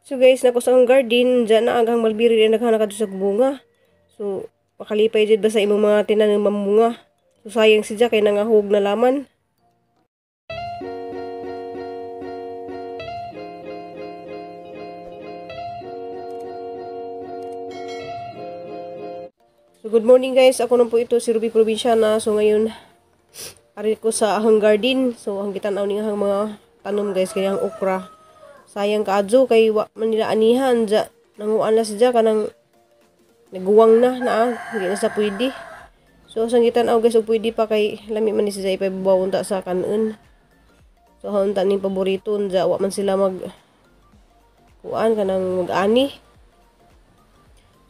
So guys, nako sa garden, dyan na agang malbiri rin naghanap sa bunga. So, makalipay dyan ba sa imong mga tinanim mamunga. So, sayang siya kay nangahog na laman. So, good morning guys. Ako nung po ito, si Ruby Provinciana. So, ngayon, ari ko sa ahang garden. So, ang kitanaw ni ahang mga tanom guys, kaya ang okra. Sayang kaadyo kay wa man nila anihan dya. Nanguan na siya kanang naguwang na hindi na sa pwede. So sang gitan-aw guys og pwede pa kay lami man ni siya ipabaw unta sa kanon. So unta ning paborito dya wa man sila mag kuan kanang mag-ani.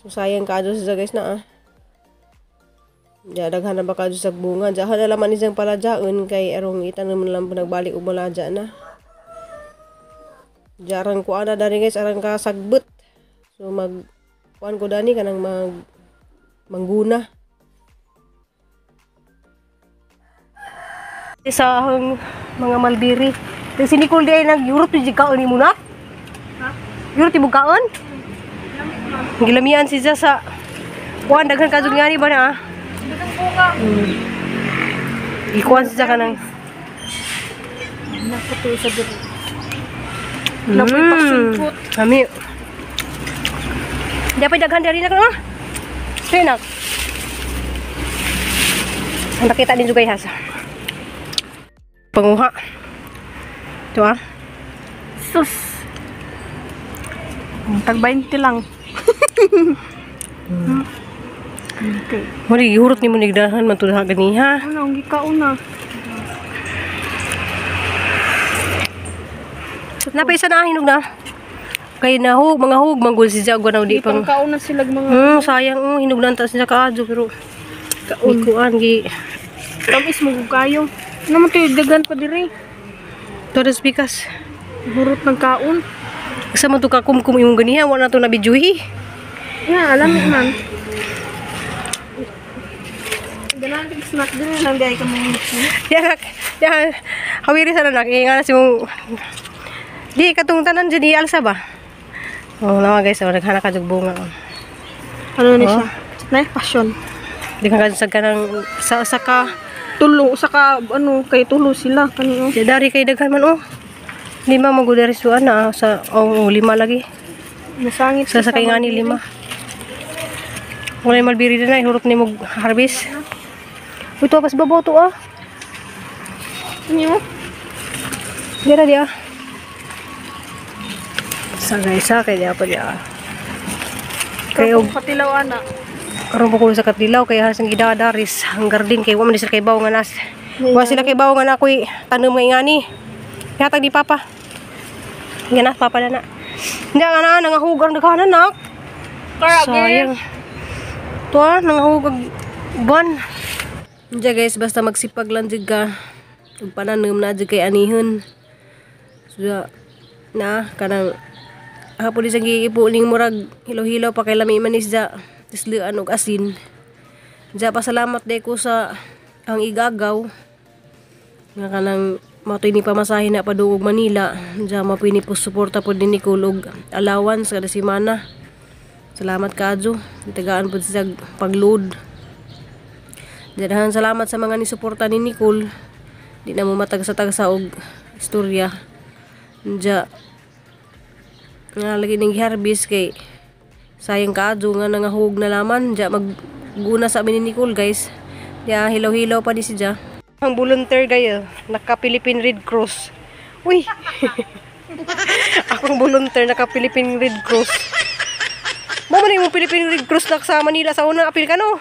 So sayang kaadyo siya guys na Dya daghan na ba kaadyo sa bunga. Dya hala man ni siyang paladyaon kay arong itanom lang nagbalik og maladya na. Jarang ko ana dari guys arang ka sagbet. So mag kuan ko dani kanang mangguna. Sa mga malbiri. Yung sinikul di ay nag-yurot di kaon ni muna. Ha? Yurot ti bukaon? Gilamian siya sa kuan daghan ka jud ngani ba na? Daghang bunga. Ikuan siya kanang nakuto sa dito. Napoy pagsungkot. Kami. Dapat daghan dari nak no? Sinak. Nakita din juga ihas. Penguha. Ito Sus. Tag 20 lang. Okay. Mari gihurot ni mo nigdahan man tudha gani ha. Ano ang gikauna? Napay isa na hinog na. Kay nahug, mga hug, manggul si Jagwa na di pang kauna sila mga. Sayang hinog na ta siya kaadyo pero kaon kuan gi. Tamis mo kayo. Naman tayo dagan pa diri. Todas bikas. Hurot ng kaon. Sa man to ka kumkum imong ganiha wala na to na bidyuhi. Ya, alam man. Ganan tig snack din lang gay ka mo. Ya, hawiri sa nak ingana si mong di katong tanan dyan alsa ba? Oh, naman guys, naghanap ka jug bunga. Ano ni siya? Nay passion. Di ka sa kanang saka tulo saka ano kay tulo sila kanino. Dari kay daghan man oh. 5 magudari suan na sa 5 lagi. Nasangit sa kay ngani 5. Wala malbiri na ihurot ni mo harvest. Ito pas babaw to Ano? Dira dia. Sagay dia pa dia. Kayo patilaw ana. Karon po ko sa katilaw kay hasang gidadaris ang garden kay wa man sila kay baw nga nas. Wa sila kay baw nga na koy tanom nga ingani. Hatag di papa. Ngana papa na. Hindi nga nangahugang daghanan nak. Sayang. To nangahugag ban. Diya guys basta magsipag lang jud ka. Ug pananom na jud kay anihon. So na kanang hapon isang giipuling murag hilo-hilo pa kay lami man isda tislaan og asin. Diya pasalamat day ko sa ang igagaw nga kanang matoy ni pamasahe na padung og Manila. Diya mapini po suporta po din ni kulog allowance kada semana. Salamat kaadyo itagaan po sa pagload. Diya salamat sa mga ni suporta ni Nicole. Di na mo matagsa-tagsa og istorya. Diya nga lagi ning harvest kay sayang kaadyo nga nangahug na laman. Diya magguna sa amin ni Nicole guys. Diya hilaw-hilaw pa di siya. Ang volunteer gayo naka Philippine Red Cross. Uy. Akong volunteer naka Philippine Red Cross. Mo man imong Philippine Red Cross sa Manila sa unang apil ka no?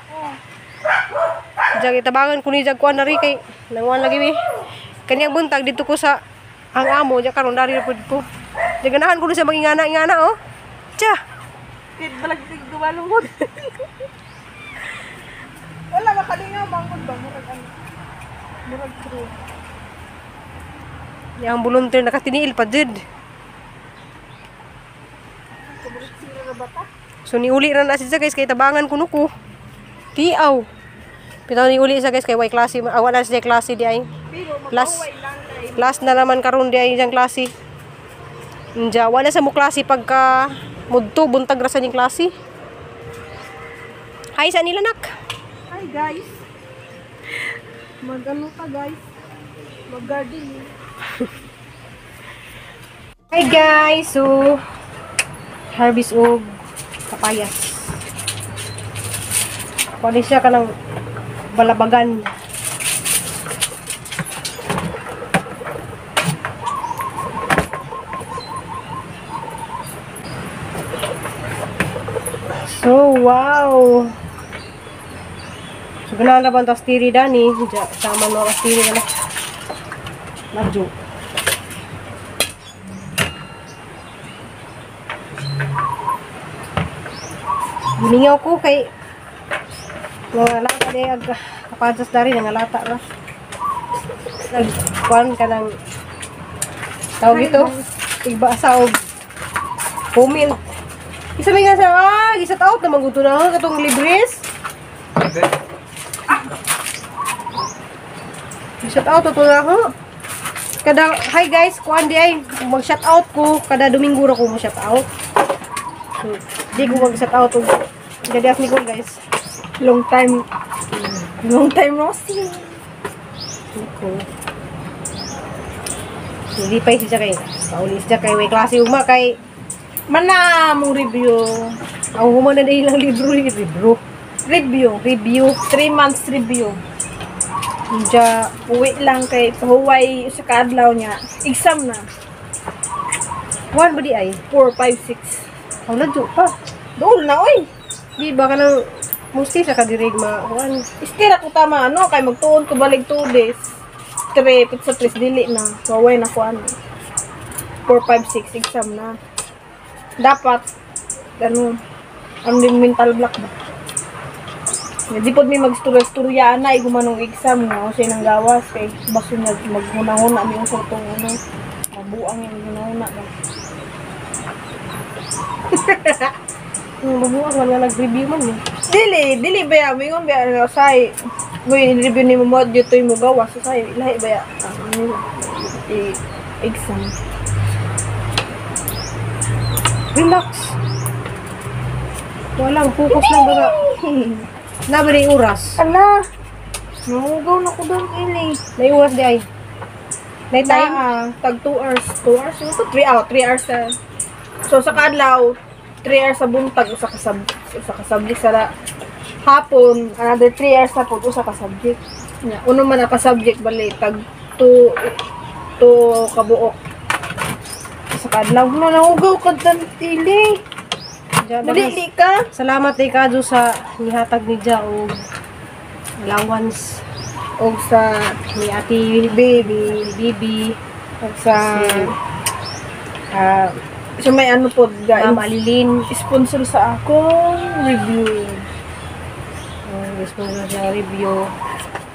Diya itabangan ko ni Jagkuan na rin kay nangwan lagi mi. Kanyang buntag dito ko sa ang amo diya karon dari pud ko. Diya ganahan ko sa mangingana-ingana oh. Tiya. Kid balag tig dumalungod. Wala makalingaw bangkod ba murag ano. Murag true. Yang volunteer nakatiniil pa jud. So ni uli ra na siya guys kay tabangan kuno ko. Tiaw. Pitaw ni uli sa guys kay way klase wala siya klase di ay. Last na naman karon di ay yang klase. Nja, wala sa mo klase pagka mudto, buntag ra sa ning klase. Hi sa nila nak. Hi guys. Mag-ano ka guys? Mag-gardening. Hi guys, so harvest og papayas. Pwede siya ka ng balabagan. So, wow! So, ganahan na ba ang tastiri dani? Sama no tastiri na lang. Nadyo. Giningaw ko kay nangalata di ag kapadas dari nangalata ra. Nagkuhan ka ng tawag ito. Igbasa og comment. Isa may nga sa gisat out na maguto na katong libres. Shout out to na ho. Kada hi guys, kuan di ay mag shout out ko kada Domingo ra ko mo shout out. So, di ko mag shout out og jadi ni ko guys. Long time no see. Ko. Hindi pa siya kay paulis siya kay way klase ugma kay Mana mong review? ang humana na ilang libro. Review. 3 months review. Diya, Uwi lang kay Hawaii sa kaadlaw niya. Exam na. one ba di ay? 4, 5, 6. Ang ladyo pa. Dool na oy. Di ba ka nang musti sa kadirig kuan. Istira ko tama ano kay magtuon ko balik 2 days. 3 sa 3 dili na. Hawaii na ko ano. 4, 5, 6 exam na. Dapat ano ang mental block ba? Di pod mi magsturya-sturya na gumanong exam no kasi nang gawas kay baso niya maghuna-huna mi usog tong ano mabuang yung hunahuna ba. Mabuang nga nag-review man eh. Dili ba ya mingon ba ano say mo review ni mo mod dito mo gawas say lahi ba ya exam. Relax. Walang focus lang ba na ba yung oras? Ala. Nangugaw na ko doon ini. May oras di ay. May time? Tag 2 hours. 2 hours? Ano to? 3 hours. 3 hours sa... So, sa kadlaw, 3 hours sa buntag, usa ka subject sa hapon, another 3 hours sa pod, usa ka subject. Uno man ka subject, bali, tag 2 kabuok. Sa kadlaw, nangugaw ka dantili. Dili ka? Salamat kay Kadyo sa nihatag ni Ja o allowance O sa ni Ate Bibi o sa so may ano po guys, Ma'am Alilin sponsor sa ako review. Sponsor sa review.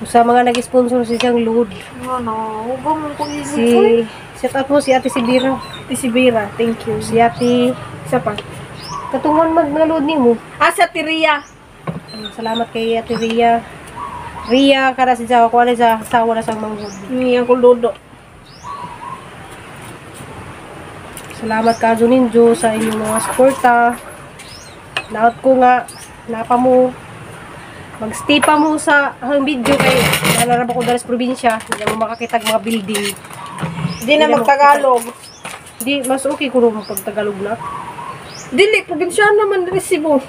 Sa mga nag-sponsor si Jang Load. Ano, huwag mo ko Shout out mo si Ate Sibira. Sibira, thank you. Si Ate Isa pa. katungon mag-load ni mo. Sa Tiria. Salamat kay Ate Ria. Ria kada si Jawa ko sa sawa na sang manghod. Ni ang kuludo. Salamat Kadyo Ninjo sa inyong mga suporta. Lahat ko nga napa mo magstay pa mo sa hang video kay nalaraba ko dala sa probinsya. Hindi mo makakitag mga building. Di na magtagalog. Di mas okay kung magpagtagalog na. Dili, probinsya naman resibo.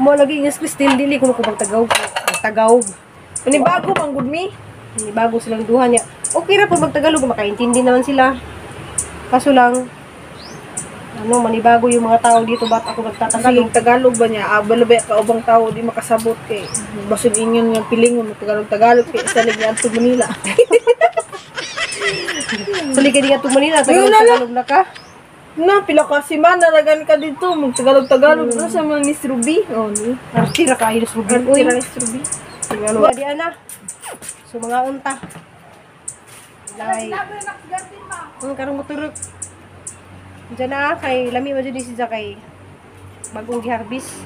Mo lagi ng still dili kung magtagaw. Tagaw. Ani bago man gud mi. Hindi bago silang duha niya. Okay ra pag magtagalog, makaintindi naman sila. Kaso lang, manibago yung mga tao dito, ba't ako nagtatagalog? Kasi Tagalog ba niya? Balabay ka ubang tao di makasabot kay basod inyon nga pilingon Tagalog kay salig niya to Manila. Salig ka di nga to Manila, Tagalog na ka. Na pila ka semana ragan ka dito Tagalog na sa mga Miss Ruby. Oh ni. Artira ka ayos Ruby. Uy, Miss Ruby. Tagalog di ana. So mga unta. Lay. Karong motorok. Diyan na kay lami mo dyan si kay bagong giharbis.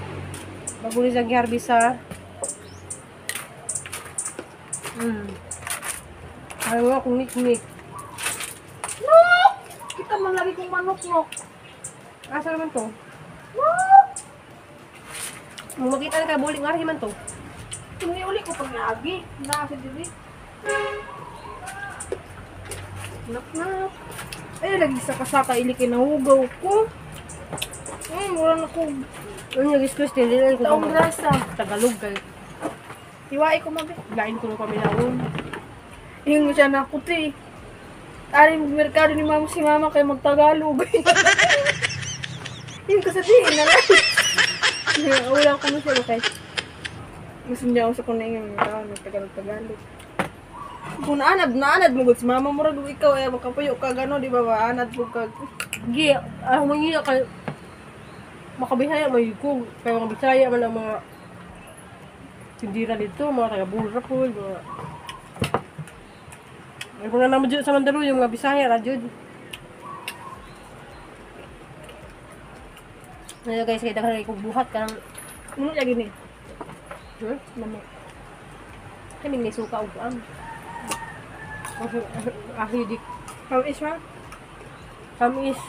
Bagong isang giharbis sa Ayaw nga kung nik-nik. Kita man lagi kong manok-nok. Asa naman to? Kung makita na ka, bulik nga rin man to. Uli ko pag lagi. Nasa dili. Nap. Ay, lagi sa kasaka ili kinahugaw ko. Mura na ko. Ano yung excuse din? Taong grasa. Tagalog kayo. Iwai ko mabi. Lain ko na kami naon. Yung siya na kuti. Ari merkado ni mama si mama kay magtagalog. Yung kasabihin na lang. Ulang ko mo siya kay. Gusto niya ako sa kunay yung nagtagalog-tagalog. Kung naanad mo si mama mo rin ikaw eh makapuyo ka gano'n di ba ba? Anad mo ka. Gi, mangiya kay makabihaya may ko. Kaya mga bisaya man ang mga tindira dito, mga taga-bulra po, mga ay kung na naman dyan sa Mandaluyong, mga bisaya, radyo. Ngayon guys, kaya daghan kong buhat ka ng Ano lagi ni? Mami. Kami may suka o buang. Ahidik. How is ma? Kamis.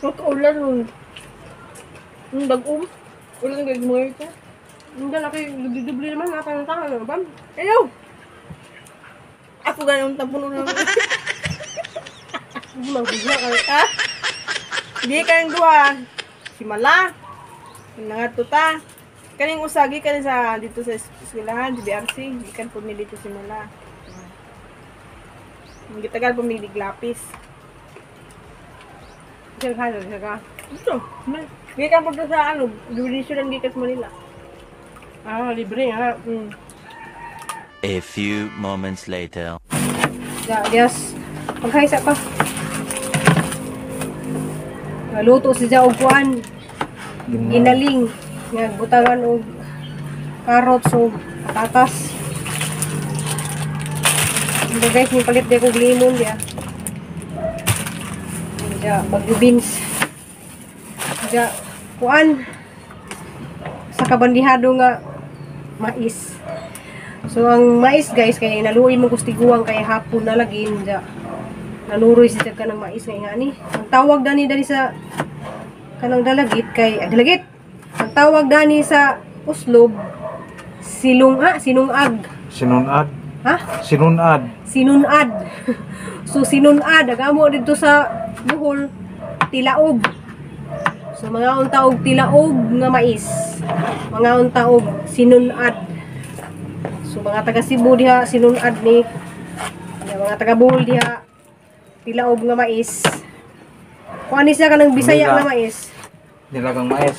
Ulan nun. Dag-um. Ulan ng gagmay ito. Hindi laki, dubli naman, nakatang-tang, ano ba? Ayaw! Ako ganun tapuno naman. Hindi magbigla ka. Ha? Di ka yung duha. Si Mala. Yung nangato ta. Kaning usagi ka sa dito sa eskwelahan, di BRC. Di kan po ni dito si Mala. Hindi tagal po may diglapis. Diyan ka, diyan ka. Ito. Di kan po sa ano, jurisdiction ng Gikas Manila. Ah, libre nga. A few moments later. Yes. Magkaisa pa. Luto si Jao Kuan. Ginaling. Nga, butangan o carrots o patatas. Ito guys, may palit din kong limon diya. Diya, bagyo beans. Diya, Kuan. Sa kabandihado nga mais. So ang mais guys kay naluoy mo gustiguang kay hapon na lagi niya. Naluroy siya ka ng mais nga ni. Ang tawag dani sa kanang dalagit kay dalagit. Ang tawag dani sa Uslob sinungag. Sinunad. Ha? Sinunad. Sinunad. So sinunad agamo dito sa Bohol tilaog. So mga untaog tilaog nga mais. Mga untaog sinunad. So mga taga Cebu diha sinunad ni. Mga taga Bohol diha tilaog nga mais. Kuan ni siya kanang Bisaya nga mais. Nilagang mais.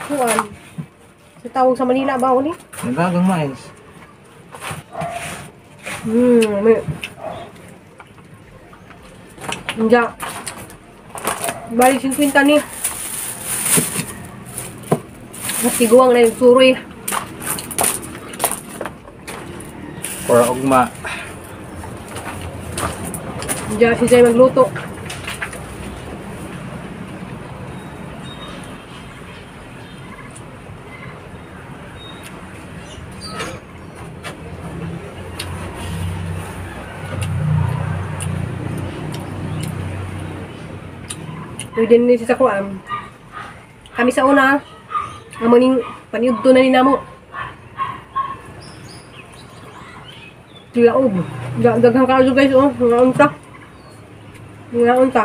Kuan. Sa tawag sa Manila ba ni? Nilagang mais. May. Nga. Balik 50 ni. Natiguang na yung suroy. Para ugma. Diyan siya magluto. Pwede nila sa kuan. Kami sa una, amoning paniudto na ni namo. Tilaog. Daghang kayo guys, oh. Mga unta. Mga unta.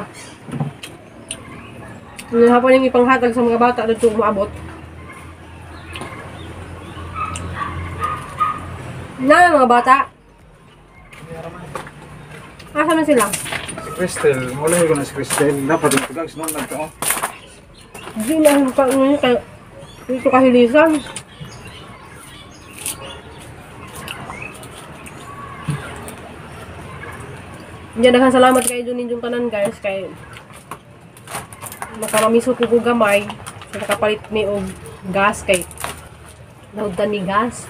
Mga hapon yung ipanghatag sa mga bata dito maabot. Na mga bata. Asa man sila? Si Cristel. Mula ko na si Cristel. Dapat yung tugang sinunad ka. Hindi na yung kainin kaya dito kahilisan. Diyan daghang salamat kayo dun ninyong tanan guys kay makamamiso ko gamay sa nakapalit mi og gas kay naudan ni gas.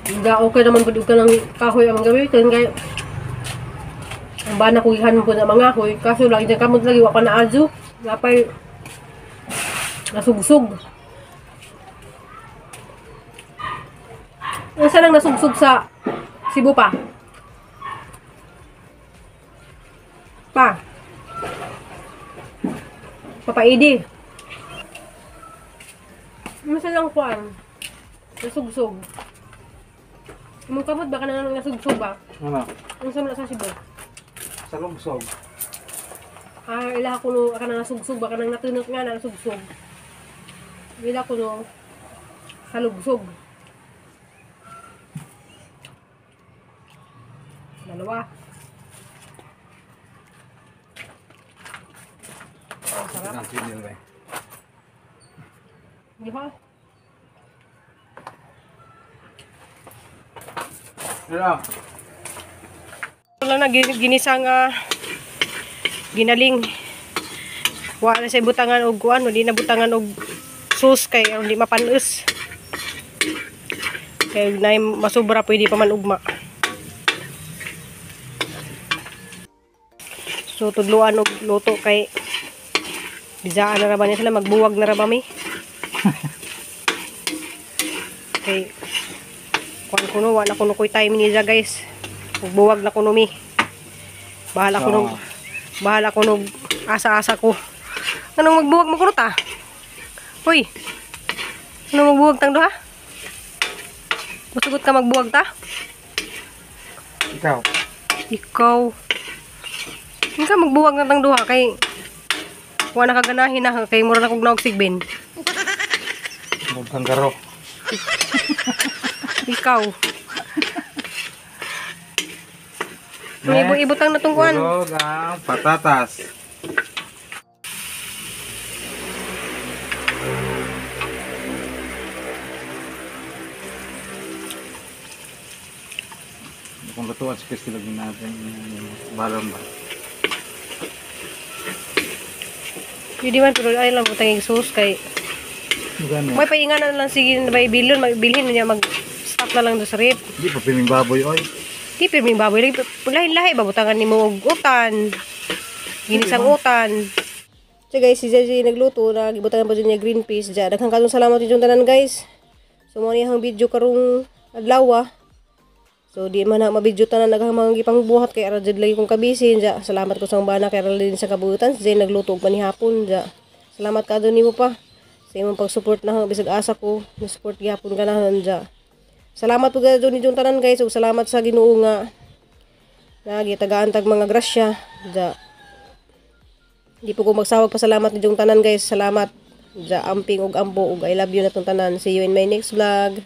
Hindi okay naman po ka ng kahoy ang gawin kay ang bana kuihan po na mga kahoy kaso lagi dyan kamot lagi waka na azu napay nasugsug. Nasa nang nasugsug sa Cebu pa? Pa. Papaidi. Masa lang kuan. Nasugsog. Mong kamot ba ka na nasugsog ba? Ano? Ang samla sa Cebu. Sa lungsog. Ila ko no ka na nasugsog ba ka nang natunot nga na nasugsog. Ila ko no sa lugsog. Dalawa. Sarap. Ang sinil ba? Di ba? Ano? Wala na ginisang ginaling. Wa na sa butangan og kuan, di na butangan og sus kay di mapaneus. Kay nay masubra pwede pa man ugma. So tudluan og luto kay bisaan na ra ba niya sila magbuwag na ra ba mi? Okay. Kuan kuno wa na kuno koy time niya guys. Magbuwag na kuno mi. Bahala kuno asa-asa ko. Anong magbuwag mo kuno ta? Hoy. Anong magbuwag tang duha? Masugot ka magbuwag ta? Ikaw. Ikaw. Hindi ka magbuwag na tang duha kay wala na kaganahin na kay mura na kog naog sigbin. Huwag kang garo. Ikaw. Ibutang na tong kuan. Tulog ang patatas. Kung lutuan si Christy lagi natin balon ba? Hindi man pero ay lang butang sus kay Gano? may paingan na lang sige na bilhin niya mag-stop na lang do sa rip. Di pa piling baboy oy. Di pirming baboy lagi lahi-lahi ba butangan nimo og utan. Ginisang utan. So guys, si Jeje nagluto na gibutangan pa niya green peas. Daghang kadong salamat yung tanan guys. So mo niyang video karong adlaw. So di man na mabidyo tanan naghang gipang buhat kay ara jud lagi kong kabisin. Salamat ko sa bana kay ara din sa kabuutan. Si Jeje nagluto og panihapon. Salamat kadto nimo pa. Sa imong pag-support na bisag asa ko, na-support gyapon ganahan dya. Salamat po gado ni tanan guys, ug salamat sa Ginoo nga nagitagaan tag mga grasya dya. Di po ko magsawag pasalamat ni tanan guys. Salamat dya amping ug ampo ug I love you na tong tanan. See you in my next vlog.